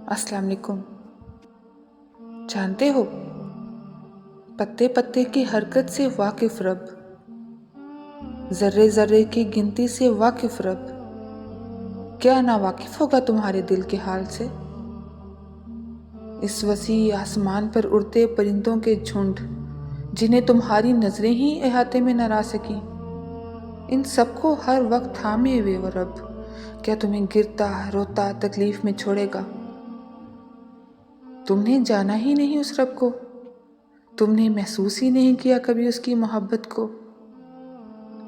अस्सलाम वालेकुम। जानते हो, पत्ते पत्ते की हरकत से वाकिफ रब, जर्रे जर्रे की गिनती से वाकिफ रब, क्या ना वाकिफ होगा तुम्हारे दिल के हाल से। इस वसी आसमान पर उड़ते परिंदों के झुंड, जिन्हें तुम्हारी नजरें ही अहाते में न ला सकी, इन सबको हर वक्त थामे हुए वो रब, क्या तुम्हें गिरता रोता तकलीफ में छोड़ेगा। तुमने जाना ही नहीं उस रब को, तुमने महसूस ही नहीं किया कभी उसकी मोहब्बत को।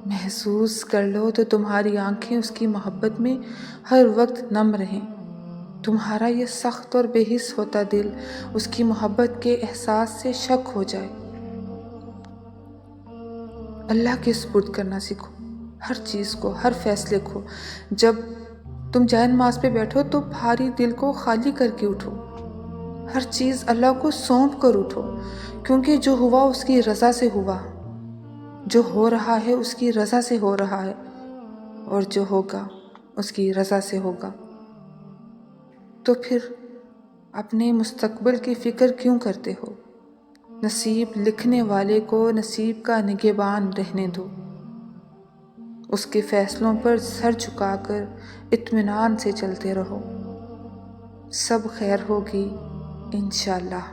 महसूस कर लो तो तुम्हारी आंखें उसकी मोहब्बत में हर वक्त नम रहें, तुम्हारा ये सख्त और बेहिस होता दिल उसकी मोहब्बत के एहसास से शक हो जाए। अल्लाह के सुपुर्द करना सीखो हर चीज़ को, हर फैसले को। जब तुम जाए नमाज पे बैठो तो भारी दिल को खाली करके उठो, हर चीज़ अल्लाह को सौंप कर उठो, क्योंकि जो हुआ उसकी रज़ा से हुआ, जो हो रहा है उसकी रज़ा से हो रहा है, और जो होगा उसकी रज़ा से होगा। तो फिर अपने मुस्तकबिल की फ़िक्र क्यों करते हो। नसीब लिखने वाले को नसीब का निगहबान रहने दो, उसके फ़ैसलों पर सर झुकाकर इत्मीनान से चलते रहो। सब खैर होगी इंशाअल्लाह।